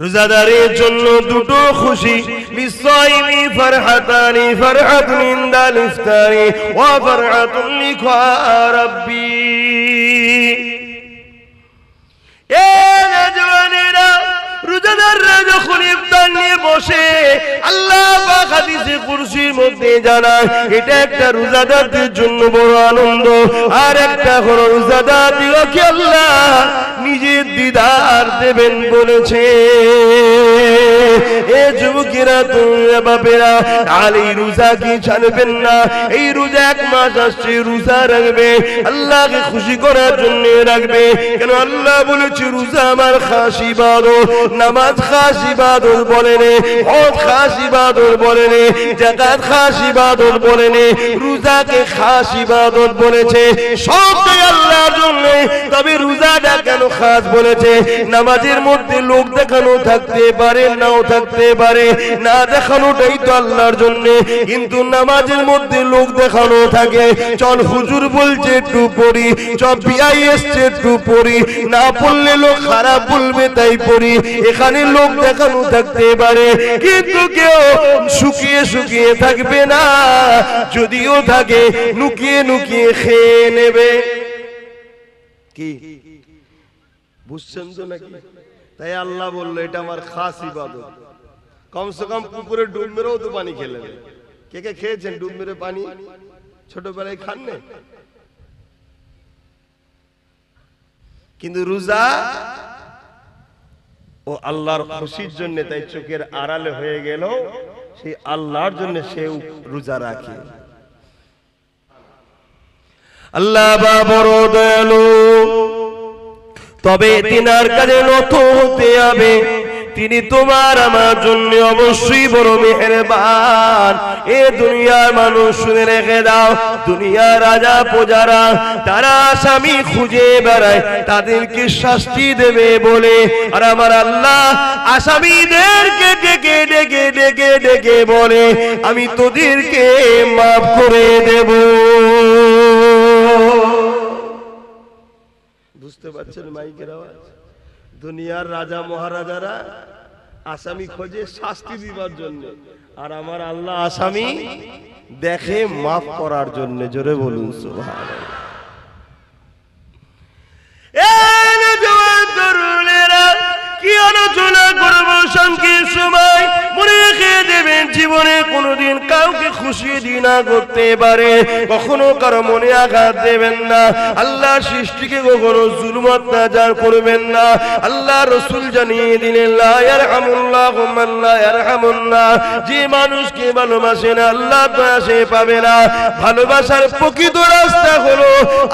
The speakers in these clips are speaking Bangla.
রোজাদারের জন্য দুটো খুশি, লিসাইমি ফারহাতানি, ফারহাতুন ইনদাল ইফতারি ওয়া ফারহাতুন লিকা রাব্বি। এ নওজওয়ানেরা, রোজাদাররা যখন ইফতার নিয়ে বসে, আল্লাহ পাক হাদিসে কুরসির মধ্যে জানায় এটা একটা রোজাদারদের জন্য বড় আনন্দ। আর একটা হলো রোজাদারদিগকে আল্লাহ নিজের দিদার দেবেন বলেছে। এ যুবকেরা, তোমরা বাপেরা, আর এই রোজা কি ছাড়বেন না। এই রোজা 1 মাস আসছে, রোজা রাখবে, আল্লাহকে খুশি করার জন্য রাখবে। কেন আল্লাহ বলেছে রোজা আমার খাস ইবাদত, নামাজ খাস ইবাদত বলেন, হজ খাস ইবাদত বলেন, যাকাত খাস ইবাদত বলেন, রোজাকে খাস ইবাদত বলেছে। সবটাই আল্লাহর জন্য। তবে রোজাটা কেন খাস বলেছে? নামাজের মধ্যে লোক দেখানো থাকতে পারে, নাও থাকতে পারে, না দেখানোটাই তো আল্লাহর জন্য। কিন্তু নামাজের মধ্যে লোক দেখানো থাকে, চল হুজুর বলছে একটু পড়ি, চল বিআই এসছে একটু পড়ি, না পড়লে লোক খারাপ বলবে তাই পড়ি, এখানে লোক দেখানো থাকতে পারে। কিন্তু কেউ শুকিয়ে শুকিয়ে থাকবে না, যদিও থাকে নুকিয়ে নুকিয়ে খেয়ে নেবে। কি বুঝছেন তো নাকি? তাই আল্লাহ বললো এটা আমার খাস ইবাদত। কমসে কম পুকুরে ডুব মেরেও তো পানি খেলেন। কে কে খেয়েছেন ডুব মেরে পানি? ছোটবেলায় খান না? কিন্তু রোজা ও আল্লাহর খুশির জন্য, তাই চোখের আড়ালে হয়ে গেল, সেই আল্লাহর জন্য সে রোজা রাখে। আল্লাহ বড় দয়ালু, তবে তিনার কাছে নত হতে হবে। তিনি তোমার আমার জন্য অবশ্যই বড় মেহেরবান। এ দুনিয়ার মানুষ শুনে রেখে দাও, দুনিয়ার রাজা প্রজারা তারা আসামি খুঁজে বেড়ায়, তাদেরকে শাস্তি দেবে বলে, আর আমার আল্লাহ আসামিদেরকে ডেকে ডেকে ডেকে ডেকে বলে আমি তোদেরকে মাফ করে দেব। বুঝতে পারছেন মাইকের আওয়াজ? দুনিয়ার রাজা মহারাজারা আসামি খোঁজে শাস্তি দিবার জন্য, আর আমার আল্লাহ আসামি দেখে মাফ করার জন্য। জোরে বলুন সুবহানাল্লাহ। কি আলোচনা করবো সংক্ষিপ্ত সময়, মনে রেখে দেবেন জীবনে কোনোদিন কাউকে খুশি দিনা করতে পারে, কখনো কারো মনে আঘাত দেবেন না। আল্লাহ সৃষ্টিকে কখনো জুলুম অত্যাচার করবেন না। আল্লাহ রসুল জানিয়ে দিলেন লা ইয়ারহামুল্লাহু মান লা ইয়ারহামুন নাস। যে মানুষকে ভালোবাসে না আল্লাহ দয়া সে পাবে না। ভালোবাসার প্রকৃত রাস্তা হলো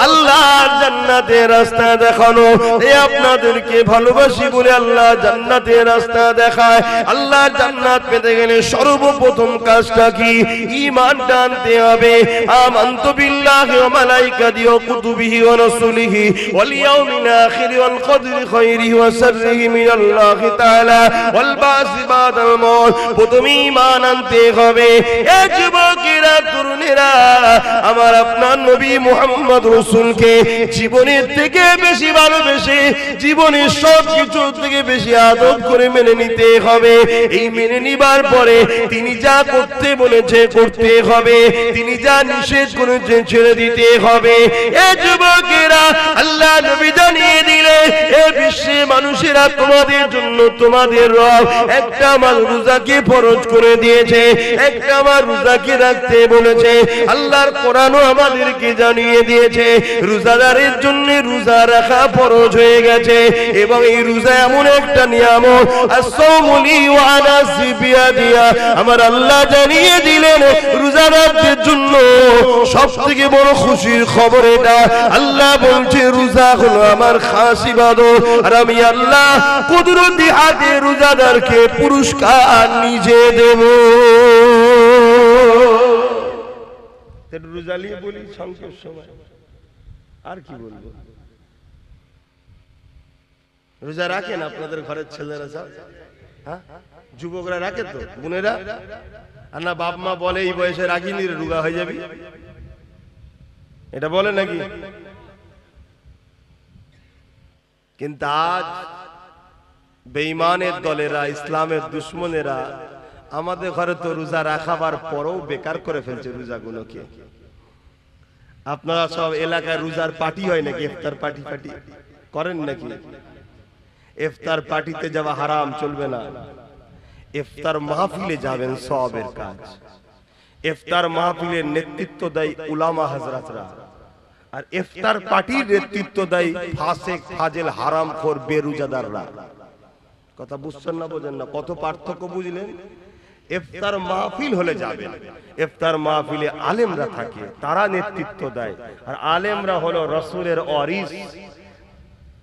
আল্লাহর জান্নাতের রাস্তা দেখানো। এই আপনাদেরকে ভালোবাসি বলে আল্লাহ জান্নাতের রাস্তা দেখায়। আল্লাহ জান্নাত পেতে গেলে সর্বপ্রথম কাজটা কি? ঈমান আনতে হবে। আমানতু বিল্লাহি ওয়া মালাইকাতিহি ওয়া কুতুবিহি ওয়া রাসূলিহি ওয়াল ইয়াউমিল আখির ওয়াল কদরি খায়রিহি ওয়া শাররিহি মিনাল্লাহি তাআলা ওয়াল বাসি বাদাল মউত। প্রথমে ঈমান আনতে হবে। এ যুবকেরা, তরুণেরা, আমার আপনার নবী মুহাম্মদ রাসূলকে জীবনের থেকে বেশি ভালোবেসে, জীবনের সব কিছু থেকে বেশি আদব করে মেনে নিতে হবে। এই মেনে নিবার পরে তিনি যা করতে বলেছে করতে হবে, তিনি যা নিষেধ করেছেন ছেড়ে দিতে হবে। এ যুবকেরা, আল্লাহ নবী জানিয়ে দিলে এ বিশ্বে মানুষেরা তোমাদের জন্য তোমাদের রব একটা আমার রোজাকে ফরজ করে দিয়েছে, একটা আমার রোজাকে রাখতে বলেছে। আল্লাহর কোরআনও আমাদেরকে জানিয়ে দিয়েছে রোজাদারের জন্য রোজা রাখা ফরজ হয়ে গেছে। এবং এই রোজা এমন একটা নিয়ামত, as-sawmuli wa ana biya, আমার আল্লাহ জানিয়ে দিলেন রোজাদারদের জন্য সবথেকে বড় খুশির খবর এটা। আল্লাহ বলছে রোজা হলো আমার খাস ইবাদত, আর আমি আল্লাহ কুদরতি হাতে রোজাদারকে পুরস্কার নিজে দেব। রোজা নিয়ে বলি সংক্ষেপ সময়, আর কি বলবো। রোজা রাখেন আপনাদের ঘরের ছেলেরা সব? হ্যাঁ, যুবকরা রাখে তো, বোনেরা? আর না বাপ মা বলে এই বয়সে রাখিনি রে, রোগা হয়ে যাবি, এটা বলে নাকি? কিন্তু আজ বেঈমানের দলেরা, ইসলামের দুশমনেরা আমাদের ঘরে তো রোজা রাখাবার পরেও বেকার করে ফেলছে রোজাগুলোকে। আপনারা সব এলাকায় রোজার পার্টি হয় নাকি? ইফতার পার্টি করেন নাকি? ইফতার পার্টিতে যাওয়া হারাম, চলবে না। ইফতার মাহফিলে যাবেন, সওয়াবের কাজ। ইফতার মাহফিলের নেতৃত্ব দেয় উলামা হযরতরা, আর ইফতার পার্টির নেতৃত্ব দেয় ফাসিক, ফাজিল, হারামখোর, বেরোজাদাররা। কথা বুঝছেন না? বোঝেন না? কত পার্থক্য বুঝলেন? ইফতার মাহফিল হলে যাবেন, ইফতার মাহফিলে আলেমরা থাকে, তারা নেতৃত্ব দেয়। আর আলেমরা হলো রাসূলের ওয়ারিস,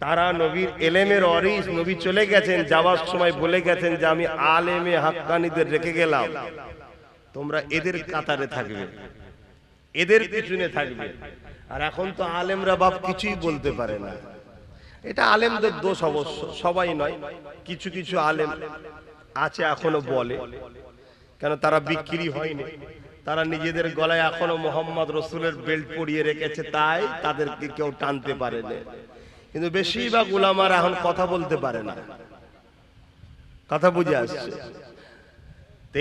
তারা নবীর এলেমের ওয়ারিস। নবী চলে গেছেন, যাওয়ার সময় বলে গেছেন যে আমি আলেমে হাক্কানীদের রেখে গেলাম, তোমরা এদের কাতারে থাকবে, এদের পিছনে থাকবে। আর এখন তো আলেমরা বাপ কিছুই বলতে পারে না। এটা আলেমদের দোষ অবশ্য, সবাই নয়, কিছু কিছু আলেম আছে এখনো বলে, কেন তারা বিক্রি হয়নি, তারা নিজেদের গলায় এখনো মোহাম্মদ রসুলের বেল্ট পরিয়ে রেখেছে, তাই তাদেরকে কেউ টানতে পারে না। কিন্তু বেশিরভাগ উলামারা এখন কথা বলতে পারে না। কথা বুঝে আসছে?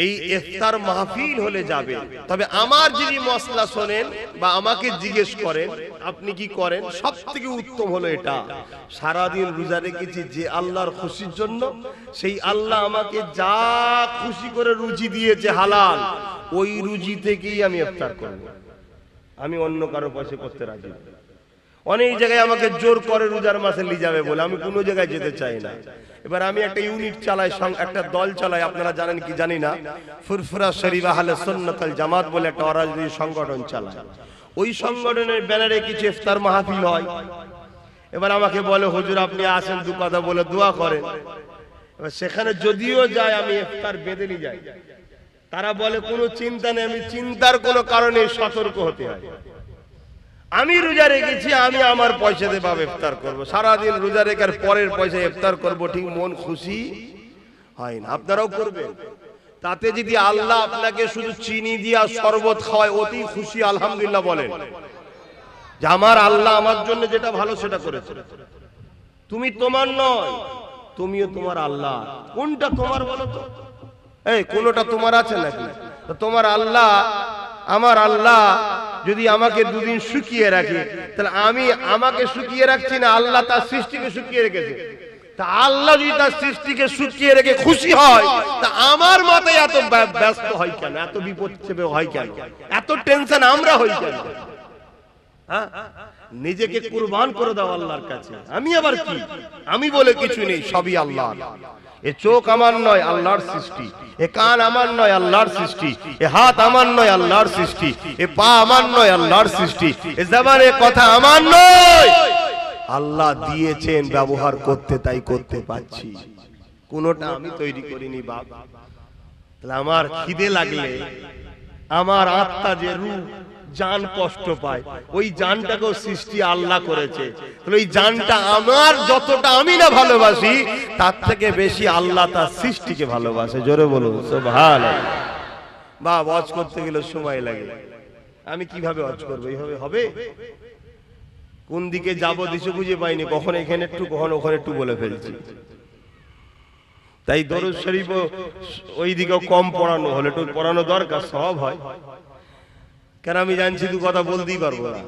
এই ইফতার মাহফিল হলে যাবে। তবে আমার যদি মসলা শোনেন বা আমাকে জিজ্ঞেস করেন আপনি কি করেন, সব থেকে উত্তম হলো এটা, সারাদিন রোজা রেখেছি যে আল্লাহর খুশির জন্য, সেই আল্লাহ আমাকে যা খুশি করে রুজি দিয়েছে হালাল, ওই রুজি থেকেই আমি ইফতার করব। আমি অন্য কারো পয়সা করতে রাজি না। অনেক জায়গায় আমাকে জোর করে রোজার মাসে নিয়ে যাবে বলে, আমি কোনো জায়গায় যেতে চাই না। এবার আমি একটা ইউনিট চালাই, একটা দল চালাই, আপনারা জানেন কি জানি না, ফুরফুরা শরীফ আহলে সুন্নাত ওয়াল জামাত বলে একটা অরাজনৈতিক সংগঠন চালায়। ওই সংগঠনের ব্যানারে কিছু ইফতার মাহফিল হয়। এবার আমাকে বলে হুজুর আপনি আসেন, দু কথা বলে দোয়া করেন। এবার সেখানে যদিও যায় আমি ইফতার বেঁধে নিয়ে যাই। তারা বলে কোনো চিন্তা নেই, আমি চিন্তার কোনো কারণে সতর্ক হতে হয়। আমি রোজা রেখেছি, আমি আমার পয়সা দিয়ে ভাবে ইফতার করবো, সারাদিন রোজা রেখার পরের পয়সা ইফতার করবো, ঠিক মন খুশি হয় না। আপনারাও করবেন। তাতে যদি আল্লাহ আপনাকে শুধু চিনি দিয়া শরবত খাওয়ায়, অতি খুশি আলহামদুলিল্লাহ বলেন যে আমার আল্লাহ আমার জন্য যেটা ভালো সেটা করেছে। তুমি তোমার নয়, তুমিও তোমার আল্লাহ। কোনটা তোমার বলো তো? এই কোনটা তোমার আছে নাকি? তোমার আল্লাহ, আমার আল্লাহ যদি আমাকে দুদিন শুকিয়ে রাখে, তাহলে আমি আমাকে শুকিয়ে রাখছি না, আল্লাহ তার সৃষ্টিকে শুকিয়ে রেখেছে। তা আল্লাহ যদি তার সৃষ্টিকে শুকিয়ে রেখে খুশি হয়, তা আমার মাথায় এত ব্যস্ত হয় কেন, এত বিপদ চেপে হয় কেন, এত টেনশন আমরা হই কেন? হ্যাঁ, নিজেকে কুরবান করে দাও আল্লাহর কাছে। আমি আবার কি, আমি বলে কিছু নেই, সবই আল্লাহ। এ চোখ আমার নয়, আল্লাহর সৃষ্টি। এ কান আমার নয়, আল্লাহর সৃষ্টি। এ হাত আমার নয়, আল্লাহর সৃষ্টি। এ পা আমার নয়, আল্লাহর সৃষ্টি। এ জবানে কথা আমার নয়, আল্লাহ দিয়েছেন, ব্যবহার করতে তাই করতে পাচ্ছি। কোনটা আমি তৈরি করিনি বাপ। তাহলে আমার খিদে লাগলে আমার আত্মা যে রূহ জান কষ্ট পায়, ওই জানটাকেও সৃষ্টি আল্লাহ করেছে। তাহলে ওই জানটা আমার যতটা আমি না ভালোবাসি, তার থেকে বেশি আল্লাহ তার সৃষ্টিকে ভালোবাসে। জোরে বলুন সুবহানাল্লাহ। বা ওয়াজ করতে গেলে সময় লাগে, আমি কিভাবে ওয়াজ করবো? এইভাবে হবে? কোন দিকে যাবো দিশে বুঝে পাইনি, কখন এখানে একটু কখন ওখানে একটু বলে ফেলছি। তাই দরুদ শরীফ ওই দিকেও কম পড়ানো হলে একটু পড়ানো দরকার, সব হয়। কেন আমি জানছি দু কথা বলতেই পারবো না।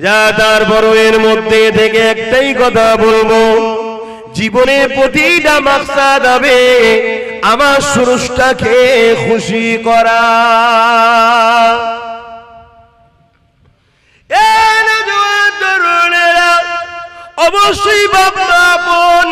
যা তারপরও এর মধ্যে থেকে একটাই কথা বলবো, জীবনের প্রতিটা মাকসাদ হবে আমার স্রষ্টাকে খুশি করা। অবশ্যই বাবা আপন,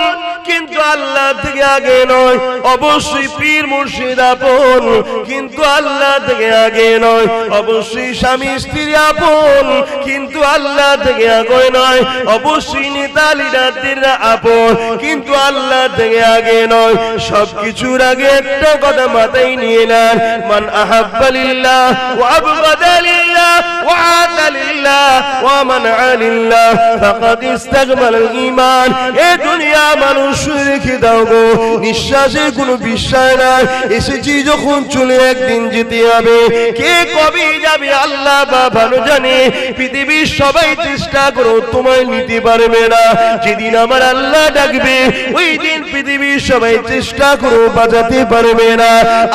কিন্তু আল্লাহ থেকে আগে নয়। অবশ্যই পীর মুর্শিদ আপন, কিন্তু আল্লাহ থেকে আগে নয়। অবশ্যই স্বামী স্ত্রী আপন, কিন্তু আল্লাহ থেকে আগে নয়। অবশ্যই নেতা লিডাররা আপন, কিন্তু আল্লাহ থেকে আগে নয়, সবকিছুর আগে একটা কথা মাথায় নিয়ে নেন, মান আহাব্বা লিল্লাহ ওয়া আবগাদা লিল্লাহ ওয়া আতা লিল্লাহ ওয়া মানআ লিল্লাহ ফাকাদ ইস্তাকমাল ঈমান। এই দুনিয়া মানুষ রেখে দাও গো, নিঃশ্বাসের কোনো বিশ্বাস নাই, এসেছি যখন চলে একদিন যেতে হবে, কে কবে যাবে আল্লাহ বা ভালো জানে। পৃথিবীর সবাই চেষ্টা করো, তোমায় নিতে পারবে না। যেদিন আমার আল্লাহ ডাকবে ওই দিন পৃথিবীর সবাই চেষ্টা করো, বাঁচাতে পারবে না।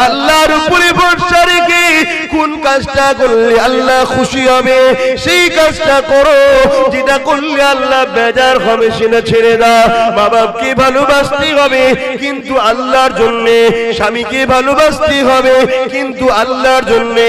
আল্লাহর উপরে ভরসা রেখে কোন কাজটা করলে আল্লাহ খুশি হবে সেই কাজটা করো, যেটা করলে আল্লাহ বেজার হবে সেটা ছেড়ে দাও। মা বাপকে ভালোবাসতে হবে কিন্তু আল্লাহর জন্যে, স্বামীকে ভালোবাসতে হবে কিন্তু আল্লাহর জন্যে,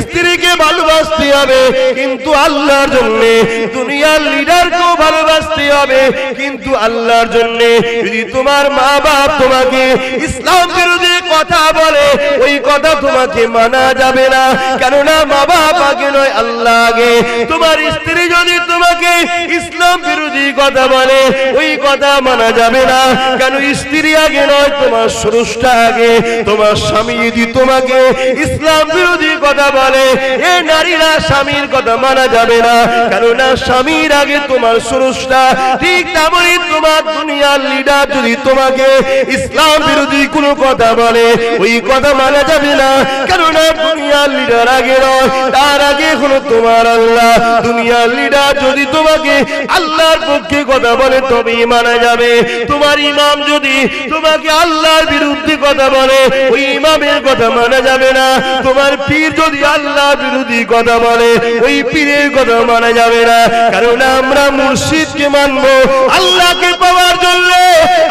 স্ত্রীকে ভালোবাসতে হবে কিন্তু আল্লাহর জন্যে, দুনিয়ার লিডারকেও ভালোবাসতে হবে কিন্তু আল্লাহর জন্যে। যদি তোমার মা বাপ তোমাকে ইসলাম বিরোধী কথা বলে ওই কথা তোমাকে মানা যাবে না, কেননা মা বাপ আগে নয় আল্লাহ আগে। তোমার স্ত্রী যদি তোমাকে ইসলাম বিরোধী কথা বলে ওই কথা মানা যাবে না, কেন স্ত্রী আগে নয় তোমার স্রষ্টা আগে। তোমার স্বামী যদি তোমাকে ইসলাম বিরোধী কথা বলে এ নারীরা স্বামীর কথা মানা যাবে না, কেননা স্বামীর আগে তোমার স্রষ্টা। ঠিক তেমনই তোমার দুনিয়ার লিডার যদি তোমাকে ইসলাম বিরোধী কোনো কথা বলে ওই কথা মানা যাবে না, কেননা দুনিয়ার লিডার আগে নয়, তার আগে হলো তোমার আল্লাহ। দুনিয়ার লিডার যদি তোমাকে আল্লাহর পক্ষে কথা বলে তবেই মানা যাবে। তোমার ইমাম যদি তোমাকে আল্লাহর বিরুদ্ধে কথা বলে ওই ইমামের কথা মানা যাবে না। তোমার পীর যদি আল্লাহর বিরোধী কথা বলে ওই পীরের কথা মানা যাবে না, কারণ আমরা মুর্শিদকে মানবো আল্লাহকে পাওয়ার জন্য,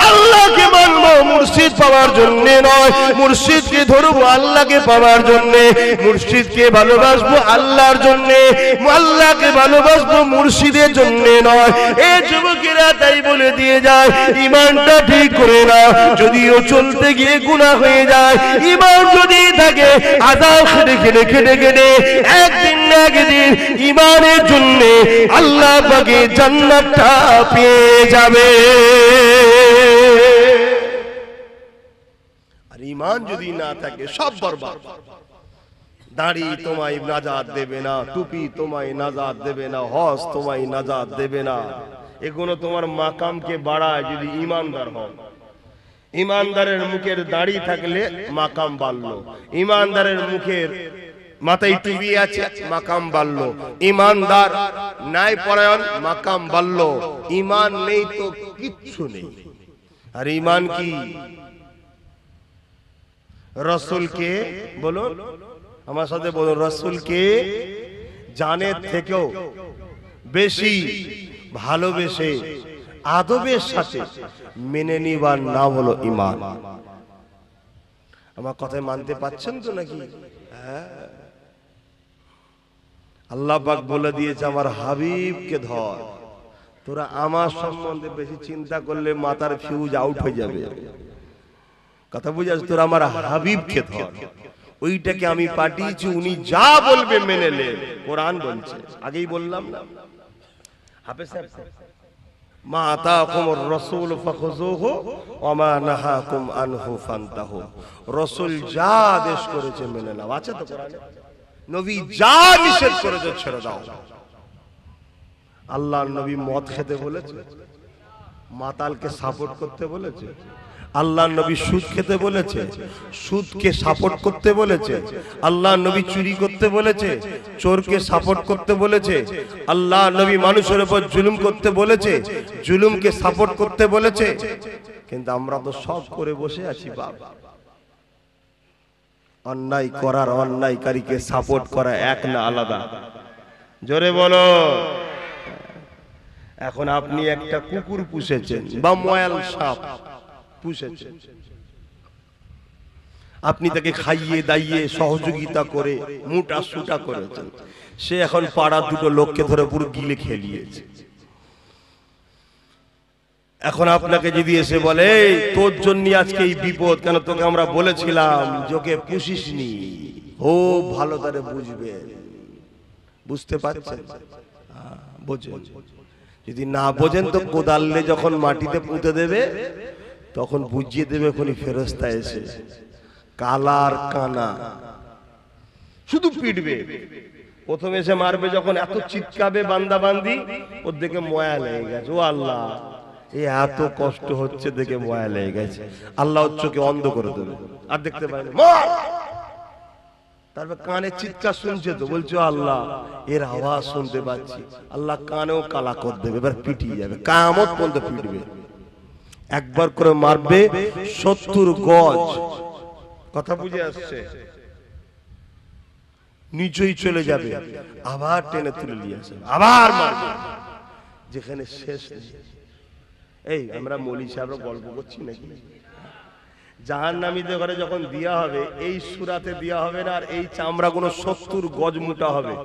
আল্লাহকে মানবো মুর্শিদ পাওয়ার জন্য নয়। মুর্শিদকে ধরবো আল্লাহকে পাওয়ার জন্য, মুর্শিদকে ভালোবাসবো আল্লাহর জন্য, আল্লাহকে ভালোবাসবো মুর্শিদের জন্য নয়। এই যুবকেরা তাই বলে দিয়ে যায় ইমানটা ঠিক করে না, যদিও চলতে গিয়ে গুনাহ হয়ে যায়। ইমান যদি থাকে আযাব খেটে খেটে খেটে খেটে একদিন না একদিন ইমানের জন্য আল্লাহ পাকে জান্নাতটা পেয়ে যাবে। আর ইমান যদি না থাকে সব বরবাদ। দাড়ি তোমায় নাজাত দেবে না, টুপি তোমায় নাজাত দেবে না, হজ তোমায় নাজাত দেবে না। এগুলো তোমার মাকামকে বাড়ায় যদি ইমানদার হও। ইমানদারের মুখের দাড়ি থাকলে মাকাম বাড়লো, ইমানদারের মুখের মাথায় টুপি আছে মাকাম বাড়লো, ইমানদার নাই পরায়ণ মাকাম বাড়লো। ইমান নেই তো কিচ্ছু নেই। আর ইমান কি? রাসূলকে বলো, আমার সাথে বলো, রাসূলকে জানের থেকেও বেশি ভালোবেসে আদবের সাথে মেনে নিবার নাম হলো ঈমান। আমার কথা মানতে পারছেন তো নাকি? আল্লাহ পাক বলে দিয়েছে আমার হাবিবকে ধর। তোরা আমার সম্বন্ধে বেশি চিন্তা করলে মাথার ফিউজ আউট হয়ে যাবে। কথা বুঝাস? তোরা আমার হাবিবকে ধর, ওইটাকে আমি পাঠিয়েছি, উনি যা বলবে মেনে নে। কোরআন বলছে, আগেই বললাম না? হাফেজ সাহেব, মা আতাকুমুর রাসূল ফাখুযুহু ওয়া মা নাহাকুম আনহু ফান্তাহু। রাসূল যা আদেশ করেছে মেনে নাও, আছে তো কোরআনে? নবী যা নিষেধ করেছে ছেড়ে দাও। আল্লাহর নবী মদ খেতে বলেছে, মাতালকে সাপোর্ট করতে বলেছে। আল্লাহর নবী সুদ খেতে বলেছে, সুদকে সাপোর্ট করতে বলেছে। আল্লাহর নবী চুরি করতে বলেছে, চোরকে সাপোর্ট করতে বলেছে। আল্লাহর নবী মানুষের উপর জুলুম করতে বলেছে, জুলুমকে সাপোর্ট করতে বলেছে। কিন্তু আমরা তো সব করে বসে আছি বাবা। অন্যায় করার অন্যায়কারীকে সাপোর্ট করা এক না আলাদা? জোরে বলো। এখন আপনি একটা কুকুর পুষেছেন বা ময়াল সাপ পুষেছেন, আপনি তাকে খাইয়ে দাইয়ে সহযোগিতা করে মোটা সুটা করেছেন, সে এখন পাড়া দুটো লোককে ধরে পুরো গিলে খেলিয়েছে। এখন আপনাকে যদি এসে বলে তোর জন্য আজকে এই বিপদ, কেন তোকে আমরা বলেছিলাম যোকে পুষিসনি, ও ভালো করে বুঝবে। বুঝতে পারছেন? বোঝেন? যদি না বোঝেন তো কোদালে যখন মাটিতে পুঁতে দেবে তখন বুঝিয়ে দেবে কোন ফেরেশতা এসে, কালার কানা শুধু পিটবে। প্রথমে এসে মারবে, যখন এত চিৎকাবে বান্দা বান্দি, ওর দেখে ময়া লেগে গেছে, ও আল্লাহ এই এত কষ্ট হচ্ছে দেখে ময়া লেগে গেছে, আল্লাহ চোখে অন্ধ করে দেবে, আর দেখতে পায় না। তারপর কানে চিৎকার শুনছে তো, বলছো আল্লাহ এর আওয়াজ শুনতে পাচ্ছি, আল্লাহ কানেও কালা করে দেবে, এবার পিটিয়ে যাবে, কিয়ামত পর্যন্ত পিটবে। একবার করে মারবে 70 গজ, কথা বুঝে আসছে, নিচেই চলে যাবে, আবার টেনে তুলে নিয়ে আসবে, আবার মারবে, যেখানে শেষ নেই। এই আমরা মৌলী সাহেবরা গল্প করছি নাকি? জাহান্নামীদের ঘরে যখন দেয়া হবে, এই সূরাতে দেয়া হবে না, আর এই চামড়াগুলো 70 গজ মোটা হবে,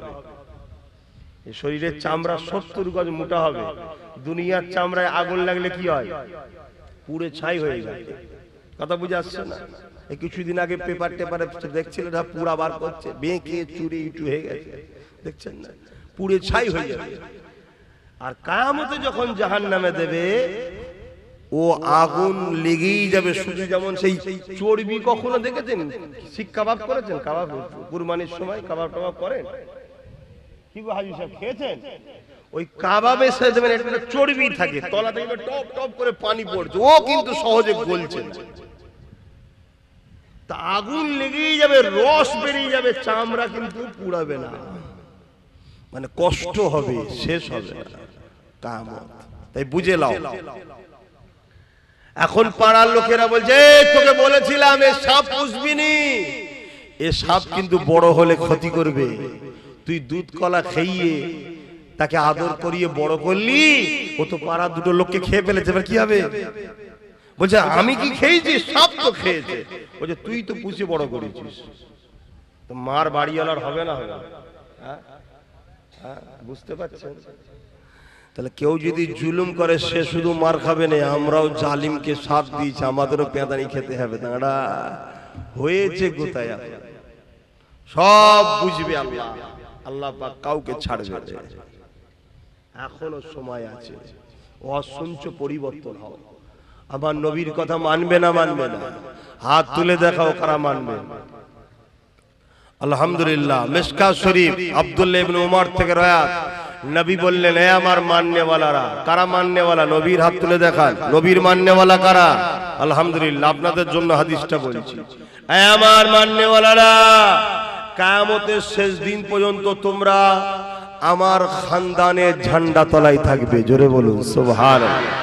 এই শরীরের চামড়া 70 গজ মোটা হবে। দুনিয়ার চামড়ায় আগুন লাগলে কি হয়? পুড়ে ছাই হয়ে যায়, কথা বুঝে আসছে না? এই কিছুদিন আগে পেপার টেপারে দেখছিলেন, পুরা বার করছে, বেঁকে চুরে ইটু হয়ে গেছে, দেখছেন না, পুড়ে ছাই হয়ে যাবে। আর কিয়ামতে যখন জাহান্নামে দেবে, ও আগুন লেগেই যাবে, শুধু যেমন সেই চর্বি, কখনো দেখেছেন শিক কাবাব করেছেন? কাবাব কুরবানির সময় কাবাব টাবাব করেন কি গো হাজী সাহেব, খেয়েছেন? ওই কাবাবে সে দেবেন একটা চর্বি থাকে, তলা থেকে টপ টপ করে পানি পড়ছে, ও কিন্তু সহজে গলছে না, তা আগুন লেগেই যাবে, রস বেরিয়ে যাবে, চামড়া কিন্তু পুড়াবে না, মানে কষ্ট হবে, শেষ হবে না কিয়ামত। তাই বুঝে নাও। এখন পাড়ার লোকেরা বলছে, তোকে বলেছিলাম এ সাপ পুষবি নি, এ সাপ কিন্তু বড় হলে ক্ষতি করবে, তুই দুধ কলা খাইয়ে তাকে আদর করিয়ে বড় করলি, ও তো পাড়ার দুটো লোককে খেয়ে ফেলেছে, এবার কি হবে? বলছে আমি কি খেয়েছি? সাপ তো খেয়েছে। বলছে তুই তো পুষে বড় করেছিস, তো মার বাড়িওয়ালার হবে না? হবে না? বুঝতে পারছেন? তাহলে কেউ যদি জুলুম করে সে শুধু মার খাবে না, আমরাও জালিমকে সাথ দিয়েছি, আমাদেরও পেঁদানি খেতে হবে। তাঁরা হয়েছে কোথায়? সব বুঝবে আল্লাহ, আল্লাহ পাক কাউকে ছাড়বে না। এখনো সময় আছে, অসংখ্য পরিবর্তন হবে। আমার নবীর কথা মানবে না? মানবে না? হাত তুলে দেখাও কারা মানবে। আলহামদুলিল্লাহ। মিশকাত শরীফ আব্দুল্লাহ ইবনে উমর থেকে রয়াত, নবী বললেন, এ আমার মাননেওয়ালারা। কারা মাননেওয়ালা? নবীর হাত তুলে দেখান, নবীর মাননেওয়ালা কারা? আলহামদুলিল্লাহ, আপনাদের জন্য হাদিসটা বলছি। এ আমার মাননেওয়ালারা, কিয়ামতের শেষ দিন পর্যন্ত তোমরা আমার খানদানের ঝান্ডা তলায় থাকবে। জোরে বলুন সুবহানাল্লাহ।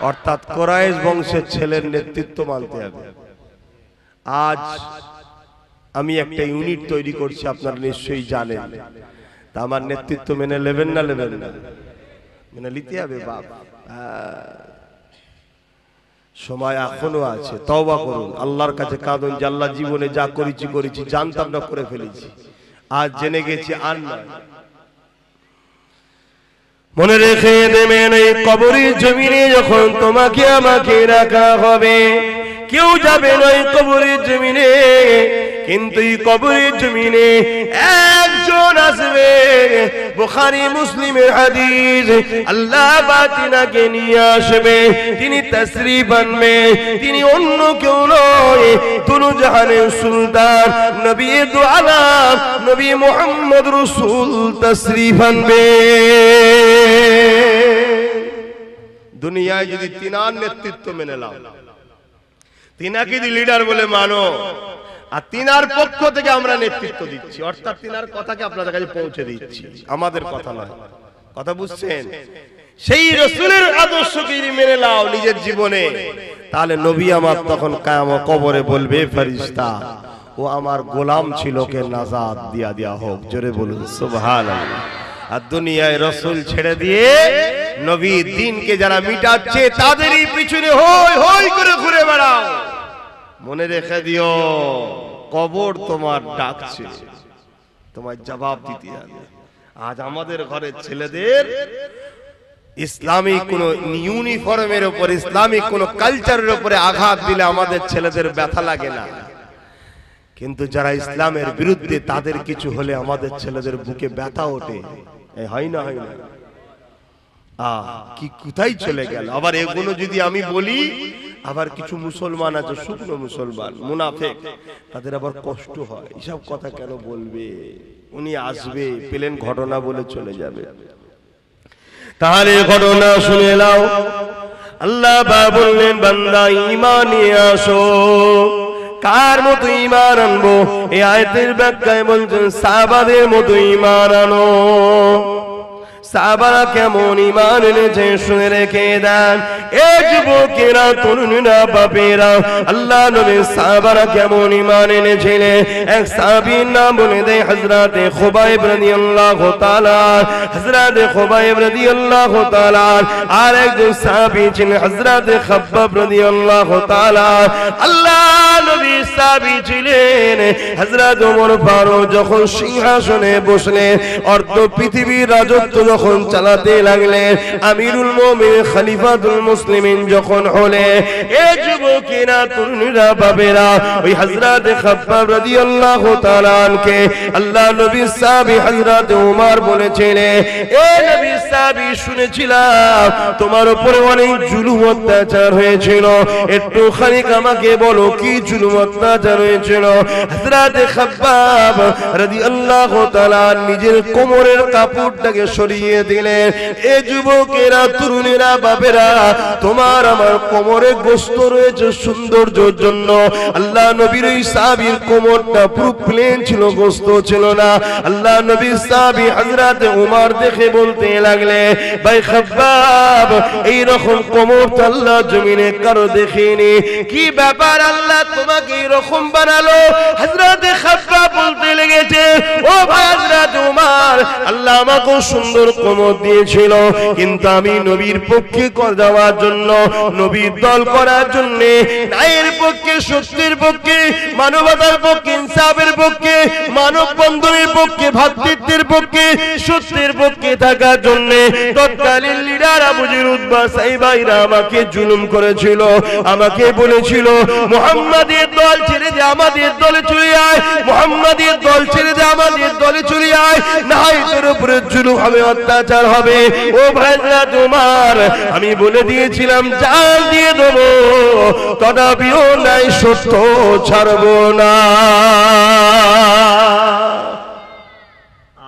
অর্থাৎ কুরাইশ বংশের ছেলের নেতৃত্ব মানতে হবে। আজ আমি একটা ইউনিট তৈরি করছি, আপনারা নিশ্চয়ই জানেন। তা আমার নেতৃত্ব মেনে নেবেন না? নেবেন না? মেনে নিতে হবে বাপ। সময় এখনো আছে, তওবা করুন, আল্লাহর কাছে কাঁদুন যে আল্লাহ জীবনে যা করেছি করেছি, জানতাম না করে ফেলেছি, আজ জেনে গেছি, আর নয়। মনে রেখে দেবেন, এই কবরের জমিনে যখন তোমাকে আমাকে রাখা হবে, কেউ যাবে না এই কবরের জমিনে, কিন্তু এই কবরের জমিনে একজন আসবে। বুখারী মুসলিমের হাদিস, আল্লাহ বাতিনাকে নিয়ে আসবে, তিনি তাশরীফ আনবে, তিনি অন্য কেউ নয়, দুনু জাহানের সুলতান নবী দু আলম নবী মুহাম্মদ রাসূল তাশরীফ আনবে। দুনিয়ায় যদি তিনার নেতৃত্ব মেনে নাও, তিনাকে যদি লিডার বলে মানো, আর তিনার পক্ষ থেকে আমরা নেতৃত্ব দিচ্ছি, অর্থাৎ তিনার কথাকে আপনাদের কাছে পৌঁছে দিচ্ছি, আমাদের কথা নয়। কথা বুঝছেন? সেই রাসূলের আদর্শকে যদি মেনে নাও নিজের জীবনে, তাহলে নবী আমার তখন কিয়ামত কবরে বলবে, ফেরেশতা ও আমার গোলাম ছিল, কে নাজাত দিয়া দেয়া হোক। জোরে বলুন সুবহানাল্লাহ। আর দুনিয়ায় রাসূল ছেড়ে দিয়ে নবীর দ্বীনকে যারা মিটাচ্ছে, তাদেরই পিছনে হই হই করে ঘুরে বেড়াও। মনে রেখে দিও, কবর তোমার ডাকছে, তোমার জবাব দিতে হবে। আজ আমাদের ঘরের ছেলেদের ইসলামিক কোন ইউনিফর্মের উপর, ইসলামিক কোন কালচারের উপরে আঘাত দিলে আমাদের ছেলেদের ব্যথা লাগে না, কিন্তু যারা ইসলামের বিরুদ্ধে, তাদের কিছু হলে আমাদের ছেলেদের বুকে ব্যথা ওঠে। হয় না? হয় না? কি কোথায় চলে গেল? আবার এগুলো যদি আমি বলি, আবার কিছু মুসলমান আছে শুকনো মুসলমান মুনাফিক, তাদের আবার কষ্ট হয়, এসব কথা কেন বলবে, উনি আসবে পেলেন ঘটনা বলে চলে যাবে। তাহলে ঘটনা শুনে নাও। আল্লাহ বললেন বান্দা ঈমান নিয়ে আসো। কার মতো ঈমান আনবো? এই আয়াতের ব্যাখ্যায় বলছেন সাহাবাদের মতো ঈমান আনো। সাহাবারা কেমন ঈমান এনেছে শুনে রেখে দেন। এই যুবকেরা, তরুণীরা, বাপেরা, আল্লাহ নবীর সাহাবারা কেমন ঈমান এনেছিলেন। এক সাহাবীর নাম বলে দেয় হযরতে খুবাইব রাদিয়াল্লাহু তাআলা। হযরতে খুবাইব রাদিয়াল্লাহু তাআলা। আর একজন সাহাবী ছিলেন হযরতে খাব্বাব রাদিয়াল্লাহু তাআলা। আল্লাহ নবীর সাহাবী ছিলেন হযরত ওমর ফারুক। যখন সিংহাসনে বসলেন, অর্ধ পৃথিবীর রাজত্ব যখন চালাতে লাগলেন, আমিরুল মুমিনিন খলিফাতুল মুসলিমিন যখন হলেন, এই যুবকেরা, তরুণীরা, বাবেরা, ওই হযরত খাব্বাব রাদিয়াল্লাহু তাআলা আনকে আল্লাহ নবী সাহাবী হযরত ওমর বলেছিলেন, এ নবী সাহাবী শুনেছিলাম তোমার উপরে অনেক জুলুম অত্যাচার হয়েছিল, একটু খানিক আমাকে বলো কি জুলুম অত্যাচার হয়েছিল। হযরত খাব্বাব রাদিয়াল্লাহু তাআলা নিজের কোমরের কাপড়টাকে সরিয়ে দিলেন। এ যুবকেরা, তরুণীরা, বাবেরা, তোমার আমার কোমরে গোশত রয়েছে সৌন্দর্যের জন্য। আল্লাহ নবীর ওই সাহাবীর কোমরটা পুরো প্লেন ছিল, গোশত ছিল না। আল্লাহ নবীর সাহাবী হযরত ওমর দেখে বলতে লাগলে, ভাই খাব্বাব, এই রকম কোমর তো আল্লাহ জমিনে কারো দেখিনি, কি ব্যাপার আল্লাহ তোমাকে এরকম বানালো? হযরত খাব্বাব বলতে লেগেছে, ও ভাই হযরত ওমর, আল্লাহ আমাকে সুন্দর কোমর দিয়েছিল, কিন্তু আমি নবীর পক্ষে যাওয়ার জন্য, নবীর দল করার জন্য, ন্যায়ের পক্ষে, সত্যের পক্ষে, মানবতার পক্ষে, ইনসাফের পক্ষে, মানব বন্ধনের পক্ষে, ভ্রাতৃত্বের পক্ষে, সত্যের পক্ষে থাকার জন্য তৎকালীন লিডার আবু যর উতবা সাইবাইরা আমাকে জুলুম করেছিল। আমাকে বলেছিল মুহাম্মাদের দল ছেড়ে দে, আমাদের দলে চলে আয়, মুহাম্মাদের দল ছেড়ে দে, আমাদের দলে চলে আয়, না হয় তোর উপরে জুলুম হবে, অত্যাচার হবে। ও ভাইরা তোমার, আমি বলে দিয়েছিলাম জান দিয়ে দেবো, তথাপিও নাই সত্য ছাড়বো না।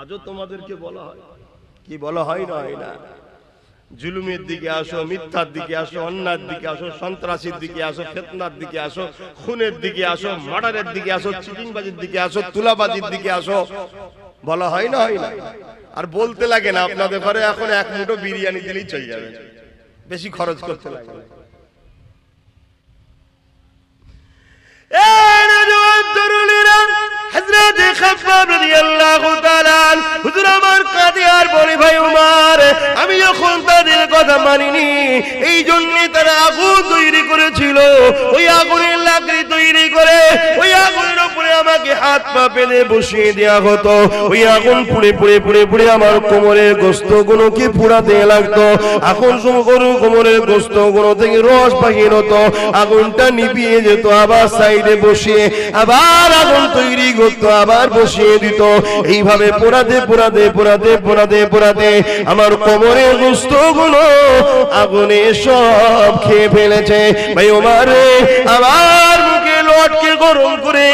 আজও তোমাদেরকে বলা হয়, কি বলা হয় না, হয় না, জুলুমের দিকে আসো, মিথ্যার দিকে আসো, অন্যায়ের দিকে আসো, সন্ত্রাসীর দিকে আসো, ফিতনার দিকে আসো, খুনের দিকে আসো, মার্ডারের দিকে আসো, চিটিংবাজির দিকে আসো, তুলাবাজির দিকে আসো, বলা হয় না, হয় না। আর বলতে লাগে না, আপনাদের ঘরে এখন এক মুঠো বিরিয়ানি দিলেই চলে যাবে, বেশি খরচ করতে লাগে না। হযরত খাব্বাব রাদিয়াল্লাহু তাআলা হুজুর আমার কাঁদে আর বলে, ভাই ওমর, আমি যখন তাদের কথা মানিনি, এই জন্য তারা আগুন তৈরি করেছিল, ওই আগুনের লাকড়ি তৈরি করে ওই আগুনের উপরে আমাকে হাত পা বেঁধে বসিয়ে দেওয়া হতো। ওই আগুন পুড়ে পুড়ে পুড়ে পুড়ে আমার কোমরের গোশতগুলোকে পুড়াতে লাগতো। আগুন কোমরের গোশতগুলো থেকে রস বাহির হতো, আগুনটা নিভিয়ে যেত, আবার সাইডে বসিয়ে আবার আগুন তৈরি করতো, আবার বসিয়ে দিত। এইভাবে পোড়াতে পোড়াতে পোড়াতে পোড়াতে পোড়াতে আমার কোমরের গোশতগুলো আগুনে সব খেয়ে ফেলেছে। ভাই ওমর, আমার মুখে লটকে গরম করে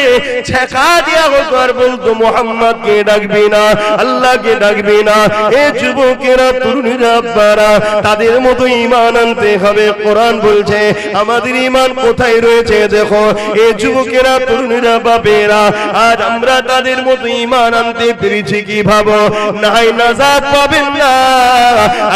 ছেঁকা দিয়া হতো, আর বলতো মুহাম্মদকে ডাকবি না, আল্লাহকে ডাকবি না। এ যুবকেরা, তরুণীরা, আব্বারা, তাদের মতো ঈমান আনতে হবে। কোরআন বলছে আমাদের ঈমান কোথায় রয়েছে দেখো। এ যুবকেরা, তরুণীরা, বাপেরা, আজ আমরা তাদের মতো ঈমান আনতে পেরেছি কি ভাবো? নাই নাজাত পাবেন না,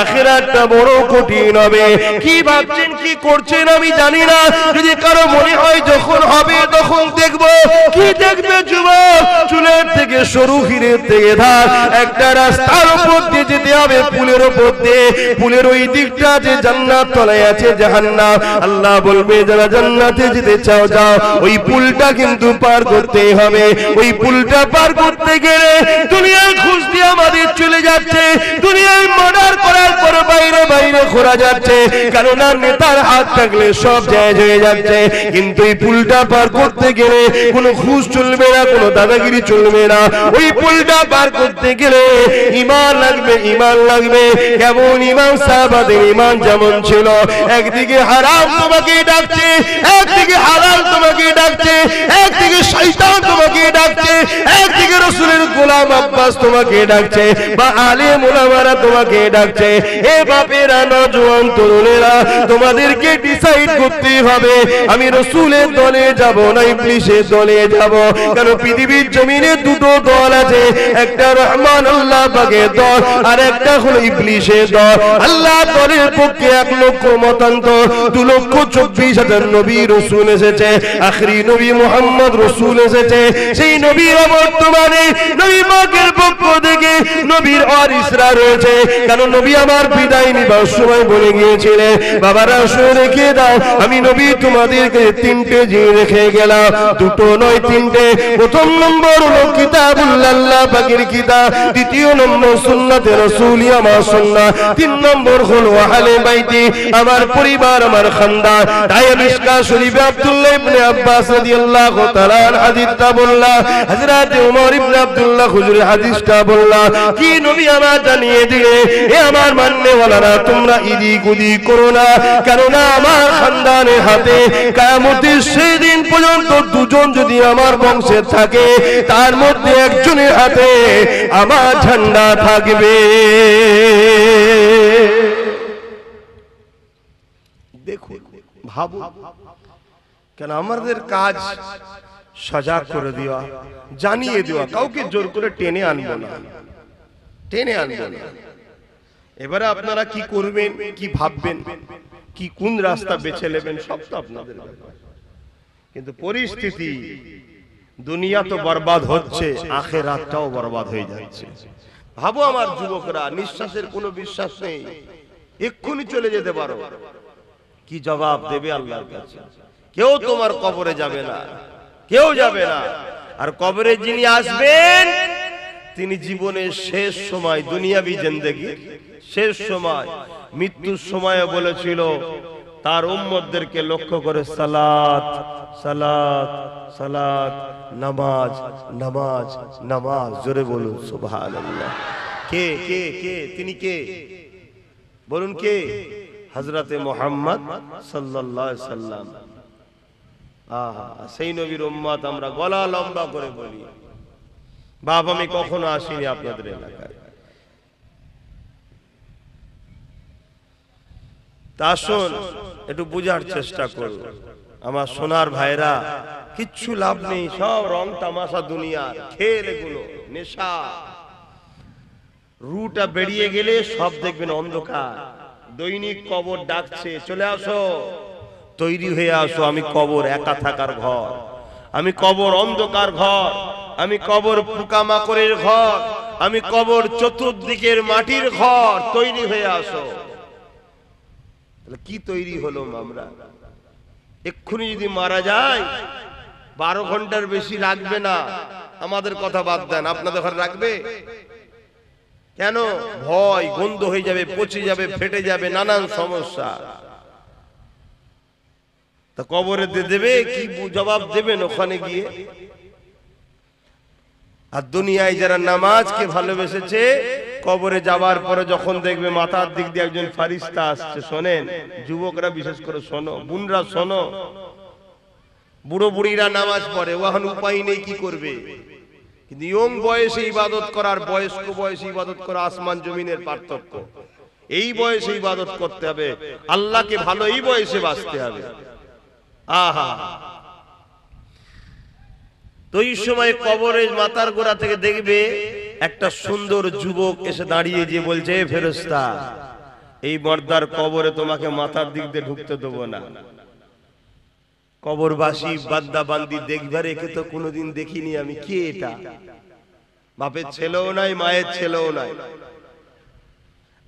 আখিরাতটা বড় কঠিন হবে। কি ভাবছেন, কি করছেন আমি জানি না। যদি কারো মনে হয় যখন হবে তখন দেখবো, কি দেখবে যুবক? চুলের থেকে সরু, হিরের থেকে ধার, একটা রাস্তার উপর দিয়ে যেতে হবে, পুলের উপর দিয়ে। পুলের ওই দিকটা যে জান্নাত, তলায় আছে জাহান্নাম। আল্লাহ বলবে যারা জান্নাতে যেতে চাও যাও, ওই পুলটা কিন্তু পার করতে হবে। ওই পুলটা পার করতে গেলে দুনিয়ার ঘুষ দিয়ে আমাদের চলে যাচ্ছে, দুনিয়ায় মার্ডার করার পর বাইরে বাইরে ঘোরা যাচ্ছে, কেননা নেতার হাত থাকলে সব জায়েজ হয়ে যাচ্ছে। কিন্তু এই পুলটা পার করতে গেলে কোনো ঘুষ চলবে না, কোনো দাদাগিরি চলবে না। ওই পুলটা পার করতে গেলে ঈমান লাগবে, ঈমান ইমান লাগবে। কেমন ইমান? সাহাবাদের ইমান যেমন ছিল, একদিকে হারাম তোমাকে ডাকছে, একদিকে হালাল তোমাকে ডাকছে, একদিকে শয়তান তোমাকে ডাকছে, একদিকে রাসূলের গোলাম আব্বাস তোমাকে ডাকছে, বা আলেম ওলামারা তোমাকে ডাকছে। এ বাপেরা, নওজোয়ান তরুণেরা, তোমাদেরকে ডিসাইড করতে হবে আমি রাসূলের দলে যাব না ইবলিসের দলে যাব। কারণ পৃথিবীর জমিনে দুটো দল আছে, একটা রহমান আল্লাহ পাকের দল, আর একটা হলো ইবলিসের দল। আল্লাহ দলের পক্ষে 1 লক্ষ মতান্তর, 2,24,000 নবী রাসূল এসেছে, আখরি নবী মুহাম্মদ রাসূল এসেছে। সেই নবীর বর্তমানে নবী পাকের পক্ষ থেকে নবীর ওয়ারিসরা রয়েছে। কারণ নবী আমার বিদায় নিবার সময় বলে গিয়েছিলেন, বাবারা শুনে রেখে দাও, আমি নবী তোমাদেরকে 3টে জিনিস রেখে গেলাম, 2টো নয় 3টে। প্রথম নম্বর হলো কিতাবুল্লাহ, আল্লাহ পাকের কিতাব। দ্বিতীয় নম্বর সুন্নাতে রাসূলি, আমার সুন্নাত। 3 নম্বর হলো আহলে বাইতি, আমার পরিবার, আমার খানদান। তাই মিশকাত শরীফে আব্দুল্লাহ ইবনে আব্বাস রাদিয়াল্লাহু তাআলা হাদিসটা বললাম, হযরত ওমর ইবনে আব্দুল্লাহ হুজুরের হাদিসটা বললাম, কি নবী আমার জানিয়ে দিলে, এ আমার মাননেওয়ালারা, তোমরা ইদিক উদিক করো না, কেননা আমার খানদানের হাতে কিয়ামতের সেই দিন পর্যন্ত 2জন যদি আমার বংশে থাকে, তার মধ্যে একজনের হাতে আমার ঝান্ডা থাকবে। দেখুন, ভাবো, কেন আমাদের কাজ সজাগ করে দেওয়া, জানিয়ে দেওয়া, কাউকে জোর করে টেনে আনবো না, টেনে আনবো না। এবারে আপনারা কি করবেন, কি ভাববেন, কি কোন রাস্তা বেছে নেবেন, সব তো আপনাদের ব্যাপার। কিন্তু পরিস্থিতি, দুনিয়া তো বরবাদ হচ্ছে, আখিরাতটাও বরবাদ হয়ে যাচ্ছে। ভাবো আমার যুবকরা, নিঃশ্বাসের কোনো বিশ্বাস নেই, এক্ষুনি চলে যেতে পারো, কি জবাব দেবে আল্লাহর কাছে? কেউ তোমার কবরে যাবে না, কেউ যাবে না। আর কবরে যিনি আসবেন, তিনি জীবনের শেষ সময়, দুনিয়াবি জিন্দেগি শেষ সময়, মৃত্যুর সময় বলেছিল তার উম্মতদেরকে লক্ষ্য করে, সালাত সালাত সালাত, নামাজ নামাজ নামাজ। জোরে বলুন সুবহানাল্লাহ। কে কে কে তিনি? কে বলুন? কে? হযরতে মুহাম্মদ সাল্লাল্লাহু আলাইহি সাল্লাম। সেই নবীর উম্মত আমরা গলা লম্বা করে বলি, বাপ আমি কখনো আসিনি আপনাদের এলাকায়। তা আসুন একটু বুঝার চেষ্টা করুন আমার সোনার ভাইরা, কিচ্ছু লাভ নেই, সব রং তামাশা দুনিয়ার খেল, এগুলো নেশা। রুটা বেরিয়ে গেলে সব দেখবেন অন্ধকার। দৈনিক কবর ডাকছে, চলে আসো, তৈরি হয়ে আসো, আমি কবর একা থাকার ঘর, আমি কবর অন্ধকার ঘর, আমি কবর পোকামাকড়ের ঘর, আমি কবর চতুর্দিকের মাটির ঘর, তৈরি হয়ে আসো। কি তৈরি হলো আমরা? এক্ষুনি যদি মারা যায় 12 ঘন্টার বেশি লাগবে না। আমাদের কথা বাদ দেন, আপনাদের ঘরে রাখবে কেন? ভয়, গন্ধ হয়ে যাবে, পচে যাবে, ফেটে যাবে, নানান সমস্যা। তা কবরে দেবে, কি জবাব দেবেন ওখানে গিয়ে? আর দুনিয়ায় যারা নামাজকে ভালোবেসেছে, কবরে যাবার পরে যখন দেখবে মাথার দিক দিয়ে একজন ফারিস্তা আসছে, শোনেন যুবকরা বিশেষ করে শোনো, বোনরা শোনো, বুড়ো বুড়িরা নামাজ পড়ে, ওখানে উপায় নেই, কি করবে? কিন্তু ইয়ং বয়সে ইবাদত করার, বয়স্ক বয়সে ইবাদত করা আসমান জমিনের পার্থক্য। এই বয়সে ইবাদত করতে হবে, আল্লাহকে ভালো এই বয়সে বাঁচতে হবে। আহা, তো এই সময় কবরের মাথার গোড়া থেকে দেখবে একটা সুন্দর যুবক এসে দাঁড়িয়ে যে বলছে, ফেরেশতা, এই মর্দার কবরে তোমাকে মাথার দিক দিয়ে ঢুকতে দেবো না। কবরবাসী বান্দা বান্দি দেখবার, একে তো কোনোদিন দেখিনি আমি, কে এটা? বাপের ছেলেও নাই, মায়ের ছেলেও নাই।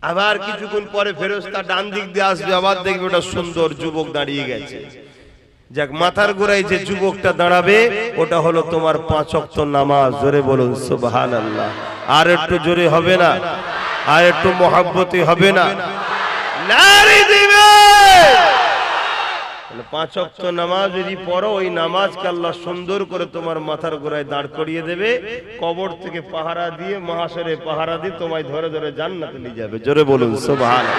আবার কিছুক্ষণ পরে ফেরেশতা ডান দিক দিয়ে আসবে, আবার দেখবে ওটা সুন্দর যুবক দাঁড়িয়ে গেছে। যাক, মাথার গোড়ায় যে যুবকটা দাঁড়াবে ওটা হলো তোমার 5 ওয়াক্ত নামাজ। জোরে বলুন সুবহানাল্লাহ। আর একটু জোরে হবে না? আর একটু মহব্বতে হবে না? নারী দিবে। পাঁচ ওয়াক্ত নামাজ যদি পড়ো ওই নামাজকে আল্লাহ সুন্দর করে তোমার মাথার গোড়ায় দাঁড় করিয়ে দেবে, কবর থেকে পাহারা দিয়ে মহাশরে পাহারা দিয়ে তোমায় ধরে ধরে জান্নাতে নিয়ে যাবে। জোরে বলুন সুবহানাল্লাহ।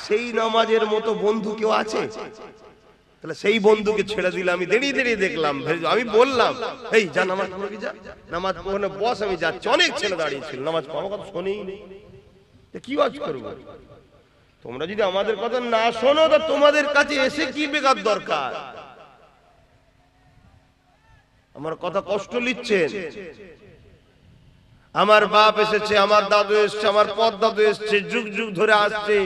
সেই নামাজের মতো বন্ধু কেউ আছে? তাহলে সেই বন্ধুকে ছেড়ে দিলে আমি দেরিয়ে দেরিয়ে দেখলাম, আমি বললাম এই যা নামাজ পড়বি, যা নামাজ পড়নে বস, আমি যাচ্ছি। অনেক ছেলে দাঁড়িয়ে ছিল, নামাজ পড়ার কথা শোনেই নেই, কি ওয়াজ করবো? তোমরা যদি আমাদের কথা না শোনো তো তোমাদের কাছে এসে কি বেকার দরকার? আমার কথা কষ্ট নিচ্ছেন? আমার বাপ এসেছে, আমার দাদু এসেছে, আমার পর দাদু এসেছে, যুগ যুগ ধরে আসছে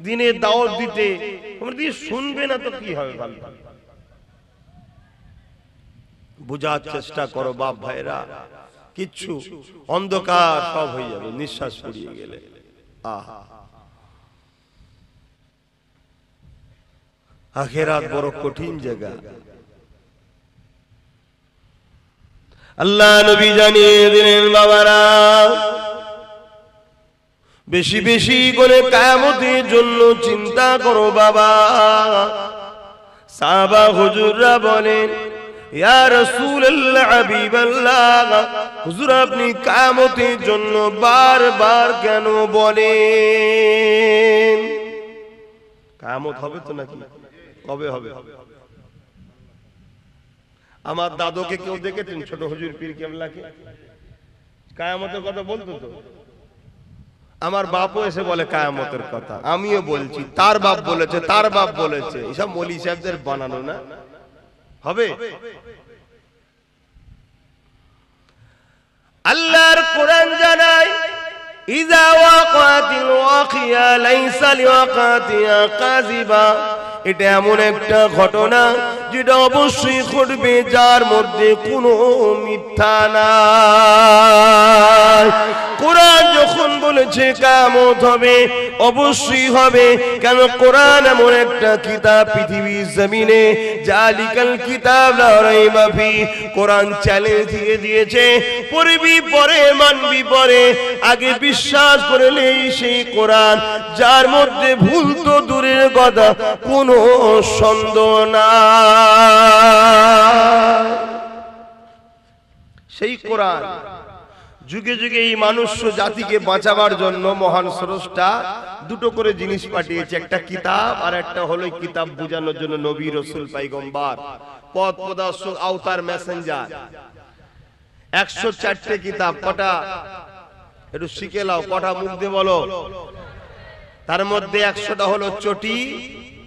দিনের দাওয়াত দিতে, তোমরা দিয়ে শুনবে না তো কি হবে? ভালো বুঝার চেষ্টা করো বাপ ভাইরা, কিচ্ছু অন্ধকার সব হয়ে যাবে নিঃশ্বাস ফুরিয়ে গেলে। আহা, আখিরাত বড় কঠিন জায়গা। আল্লাহ নবী জানিয়ে দিলেন বাবারা, বেশি বেশি করে কিয়ামতের জন্য চিন্তা করো বাবা। সাহাবা হুজুররা বলেন, ইয়া রাসূলুল্লাহ হাবিবাল্লাহ, হুজুর আপনি কিয়ামতের জন্য বারবার কেন বলেন? কিয়ামত হবে তো নাকি? কবে হবে? আমার দাদুকে কেউ দেখেছেন ছোট হুজুর পীর কেবলাকে কিয়ামতের কথা বলতো তো? আমার বাপও এসে বলে কিয়ামতের কথা, আমিও বলছি, তার বাপ বলেছে, তার বাপ বলেছে, এসব মৌলভী সাহেবদের বানানো না? হবে? আল্লাহর কোরআন জানায়, ইযা ওয়াকাতিল ওয়াকিয়া লাইসা লিওয়াকাতিহা কাযিবা। এটা এমন একটা ঘটনা যেটা অবশ্যই ঘটবে, যার মধ্যে কোনো মিথ্যা নাই। কোরআন যখন বলেছে কিয়ামত হবে, অবশ্যই হবে। কেন? কোরআন এমন একটা কিতাব পৃথিবীর জমিনে, জালিকাল কিতাব লা রাইবা ফি। কোরআন চ্যালেঞ্জ দিয়ে দিয়েছে, পড়বি পরে, মানবি পরে, আগে বিশ্বাস করলেই সেই কোরআন, যার মধ্যে ভুল তো দূরের কথা, কোনো সন্দেহ নাই। সেই কোরআন যুগে যুগে এই মানুষ জাতিকে বাঁচাবার জন্য মহান স্রষ্টা দুটো করে জিনিস পাঠিয়েছে, একটা কিতাব আর একটা হলো কিতাব বুঝানোর জন্য নবী রাসূল পয়গম্বর, পথ প্রদর্শক, আওতার, মেসেঞ্জার। 104টে কিতাব। কটা? একটু শিখে নাও, কটা মুখ দিয়ে বলো। তার মধ্যে 100টা হলো চটি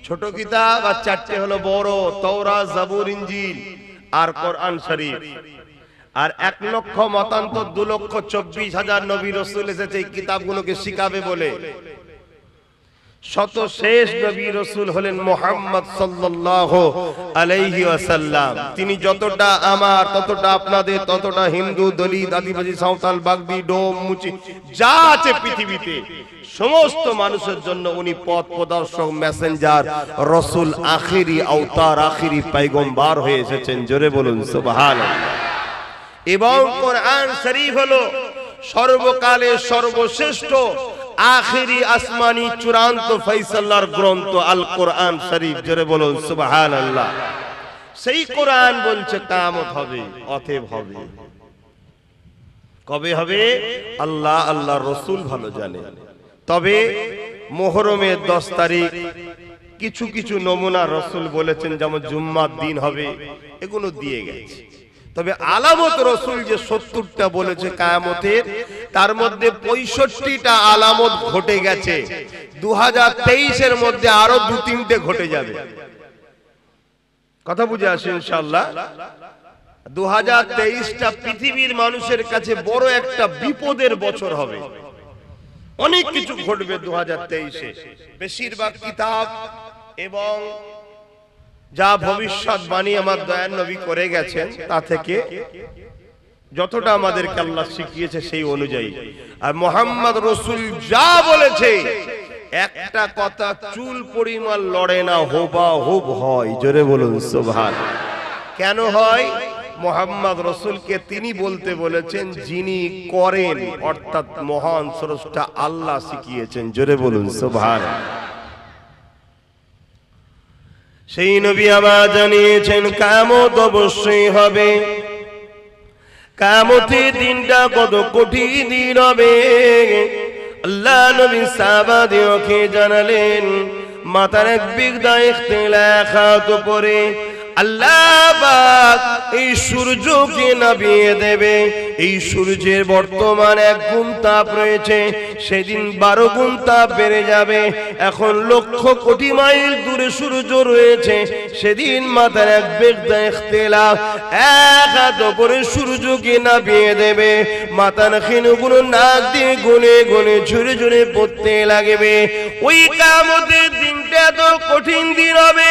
ছোট কিতাব, আর 4টে হলো বড়, তাওরাত, জাবুর, ইনজিল আর কোরআন শরীফ। আর 1,00,000 মতান্তর 2,24,000 নবী রাসূল এসেছে এই কিতাবগুলোকে শিখাবে বলে। শত শেষ নবী রাসূল হলেন মুহাম্মদ সাল্লাল্লাহু আলাইহি ওয়াসাল্লাম। তিনি যতটা আমার, ততটা আপনাদের, ততটা হিন্দু, দলিত, আদিবাসী, সাঁওতাল, বাগদি, ডোম, মুচি যা আছে পৃথিবীতে সমস্ত মানুষের জন্য উনি পথ প্রদর্শক, মেসেঞ্জার, রাসূল, আখিরি আওতার, আখিরি পয়গম্বর হয়ে এসেছেন। জোরে বলুন সুবহানাল্লাহ। এবং কোরআন শরীফ হলো সর্বকালের সর্বশ্রেষ্ঠ আখিরি আসমানি চূড়ান্ত ফয়সালার গ্রন্থ আল কোরআন শরীফ। জোরে বলুন সুবহানাল্লাহ। সেই কোরআন বলছে কিয়ামত হবে, অতএব হবে। কবে হবে? আল্লাহ, আল্লাহর রাসূল ভালো জানে। তবে মুহররমের 10 তারিখ কিছু কিছু নমুনা রাসূল বলেছেন, যেমন জুম্মার দিন হবে, এগুলো দিয়ে গেছে। তবে আলামত রাসূল যে 70টা বলেছে কিয়ামতের, তার মধ্যে 65টা আলামত ঘটে গেছে। 2023 এর মধ্যে আরো 2-3টে ঘটে যাবে। কথা বুঝে আসে ইনশাআল্লাহ। 2023টা পৃথিবীর মানুষের কাছে বড় একটা বিপদের বছর হবে। অনেক কিছু ঘটবে 2023-এ। বেশিরভাগ কিতাব এবং যা ভবিষ্যৎবাণী আমার দয়ার নবী করে গেছেন, তা থেকে যতটা আমাদেরকে আল্লাহ শিখিয়েছে সেই অনুযায়ী। আর মুহাম্মদ রাসূল যা বলেছে, একটা কথা চুল পরিমাণ লড়ে না, হুবহুব হয়। জোরে বলুন সুবহানাল্লাহ। কেন হয়? মুহাম্মদ রাসূলকে তিনি বলতে বলেছেন যিনি করেন, অর্থাৎ মহান স্রষ্টা আল্লাহ শিখিয়েছেন। জোরে বলুন সুবহানাল্লাহ। সেই নবী আবার জানিয়েছেন কিয়ামত অবশ্যই হবে। কিয়ামতের দিনটা কত কঠিন দিন হবে। আল্লাহ নবী সাহাবাদেরকে জানালেন, মাথার এক বিগদা ইখতিলাফাত পরে আল্লাহ পাক এই সূর্যকে নামিয়ে দেবে। এই সূর্যের বর্তমান 1 গুণ তাপ রয়েছে, সেদিন 12 গুণ তাপ বেড়ে যাবে। এখন লক্ষ কোটি মাইল দূরে সূর্য রয়েছে, সেদিন মাথার এক বিগদা ইখতিলাফ, এক হাত করে সূর্যকে নামিয়ে দেবে। মাথার খিনগুলো নাক দিয়ে গুনে গুনে ঝরে ঝরে পড়তে লাগবে। ওই কিয়ামতের দিনটা এত কঠিন দিন হবে।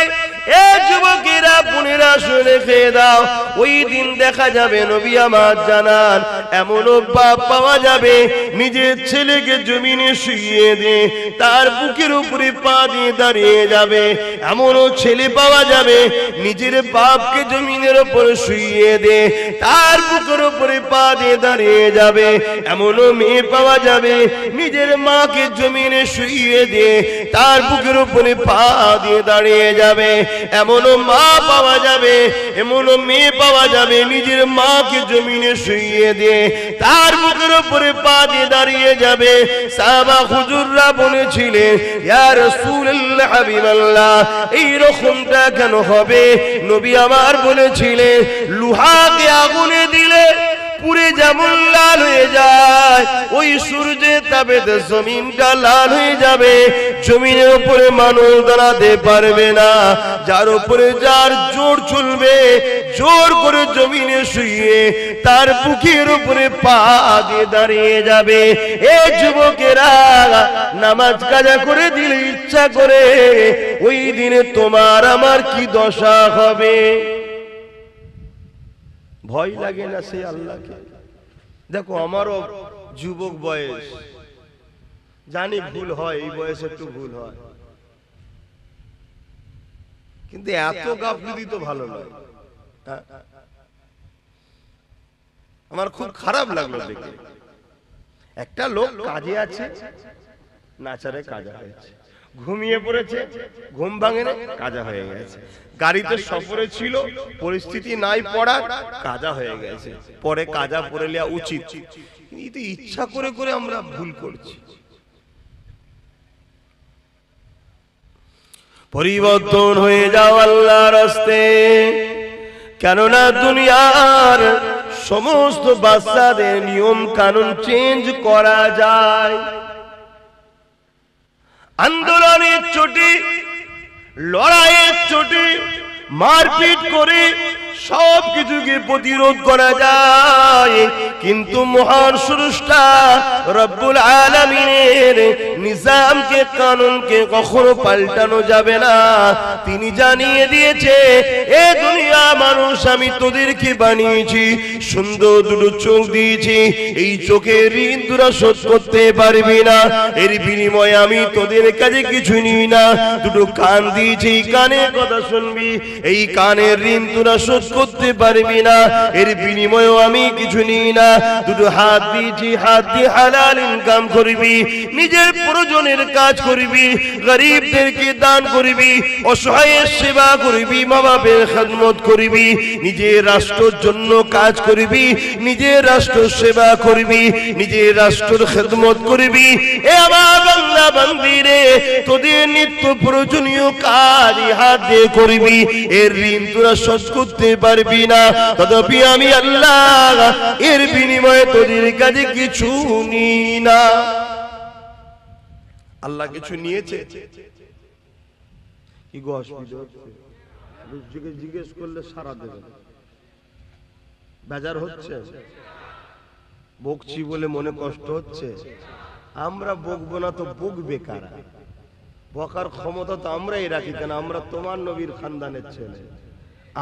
এ যুবকেরা বোনেরা শুনে খেয়ে দাও, ওই দিন দেখা যাবে নবী আমার জানান এমনও বাপ পাওয়া যাবে নিজের ছেলেকে জমিনে শুইয়ে দিয়ে তার বুকের উপরে পা দিয়ে দাঁড়িয়ে যাবে। এমনও ছেলে পাওয়া যাবে নিজের বাপকে জমিনের উপরে শুইয়ে দিয়ে তার বুকের উপরে পা দিয়ে দাঁড়িয়ে যাবে। এমনও মেয়ে পাওয়া যাবে নিজের মাকে জমিনে শুইয়ে দিয়ে তার বুকের উপরে পা দিয়ে দাঁড়িয়ে যাবে। এমনও মা পাওয়া যাবে, এমনও মেয়ে পাওয়া যাবে নিজের মাকে জমিনে শুইয়ে দিয়ে তার বুকের উপরে পা দিয়ে দাঁড়িয়ে যাবে। সাহাবা হুজুররা বলেছিলেন, ইয়া রাসূলুল্লাহ হাবিবাল্লাহ, এই রকমটা কেন হবে? নবী আমার বলেছিলেন, লোহাকে আগুনে দিলে পুরে যেমন লাল হয়ে যায়, ওই সূর্যের তাপে জমিনটা লাল হয়ে যাবে। জমিনের উপরে মানুষ দাঁড়াতে পারবে না। যার উপরে যার জোর চলবে, জোর করে জমিনে শুয়ে তার বুকের উপরে পা দিয়ে দাঁড়িয়ে যাবে। এই যুবকেরা, নামাজ কাজা করে দিলে ইচ্ছা করে ওই দিনে তোমার আমার কি দশা হবে? ভয় লাগে না সেই আল্লাহকে? দেখো, আমারও যুবক বয়স, জানি ভুল হয়, এই বয়সে একটু ভুল হয়, কিন্তু এত গাফিলতি তো ভালো নয়। আমার খুব খারাপ লাগলো দেখে। একটা লোক কাজে আছে, নাচারে কাজা হয়েছে, ঘুমিয়ে পড়েছে, ঘুম ভাঙে না, কাজা হয়ে গেছে। গাড়িতে সফরে ছিল, পরিস্থিতি নাই পড়ার, কাজা হয়ে গেছে। পরে কাজা পড়ে নেওয়া উচিত, কিন্তু ইচ্ছা করে করে আমরা ভুল করছি। পরিবর্তন হয়ে যাও আল্লাহর রাস্তে, কেননা দুনিয়ার সমস্ত বাচ্চাদের নিয়ম কানুন চেঞ্জ করা যায়। আন্দোলনের চোটে, লড়াইয়ের চোটে, মারপিট করে সব কিছুকে প্রতিরোধ করা যায়, কিন্তু মহান স্রষ্টা রব্বুল আলামিনের নিজামকে, কানুনকে কখনো পাল্টানো যাবে না। তিনি জানিয়ে দিয়েছে, এ দুনিয়া মানুষ, আমি তোদেরকে বানিয়েছি, সুন্দর দুটো চোখ দিয়েছি, এই চোখের ঋণ তোরা শোধ করতে পারবি না, এর বিনিময়ে আমি তোদের কাছে কিছু নিই না। দুটো কান দিয়েছি, কানের কথা শুনবি, এই কানের ঋণ তোরা শোধ করতে পারবি না, এর বিনিময়েও আমি কিছু নিই না। দুটো হাত দিয়েছি, হাত দিয়ে হালাল ইনকাম করবি, নিজের প্রয়োজনের কাজ করবি, গরিবদেরকে দান করবি, অসহায়ের সেবা করবি, মা বাপের খেদমত করবি, নিজের রাষ্ট্রের জন্য কাজ করবি, নিজের রাষ্ট্র সেবা করবি, নিজের রাষ্ট্রের খেদমত করবি। এ আমার বান্দা বান্দিরে, তোদের নিত্য প্রয়োজনীয় কাজ হাত দিয়ে করবি, এর ঋণ তোরা শোধ করতে পারবি না, তথাপি আমি আল্লাহ এর বিনিময়ে তোদের কাছে কিছু নিই না। আল্লাহ কিছু নিয়েছে? কি গো, অসুবিধা হচ্ছে? জিজ্ঞেস করলে সারা দেবে, বেজার হচ্ছে? বকছি বলে মনে কষ্ট হচ্ছে? আমরা বকবো না তো বকবে কারা? বকার ক্ষমতা তো আমরাই রাখি, কেন আমরা তোমার নবীর খানদানের ছেলে,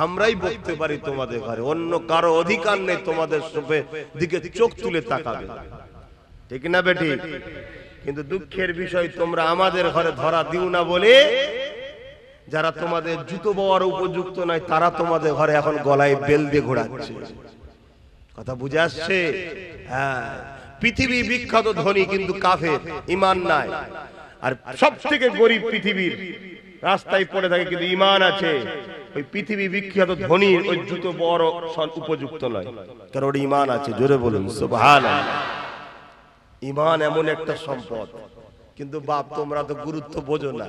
আমরাই বকতে পারি তোমাদের ঘরে, অন্য কারো অধিকার নেই তোমাদের দিকে চোখ তুলে তাকাবে, ঠিক না বেটি? কিন্তু দুঃখের বিষয়, তোমরা আমাদের ঘরে ধরা দিও না বলে যারা তোমাদের জুতো বওয়ার উপযুক্ত নয়, তারা তোমাদের ঘরে এখন গলায় বেল দিয়ে ঘোরাচ্ছে। কথা বুঝে আসছে? হ্যাঁ, পৃথিবী বিখ্যাত ধনী কিন্তু কাফের, ঈমান নাই। আর সব থেকে গরিব পৃথিবীর রাস্তায় পড়ে থাকে কিন্তু ঈমান আছে, ওই পৃথিবী বিখ্যাত ধনীর ওই জুতো বড় উপযুক্ত নয়, কারণ ওর ঈমান আছে। জোরে বলুন সুবহানাল্লাহ। ঈমান এমন একটা সম্পদ, কিন্তু বাপ তোমরা তো গুরুত্ব বোঝো না।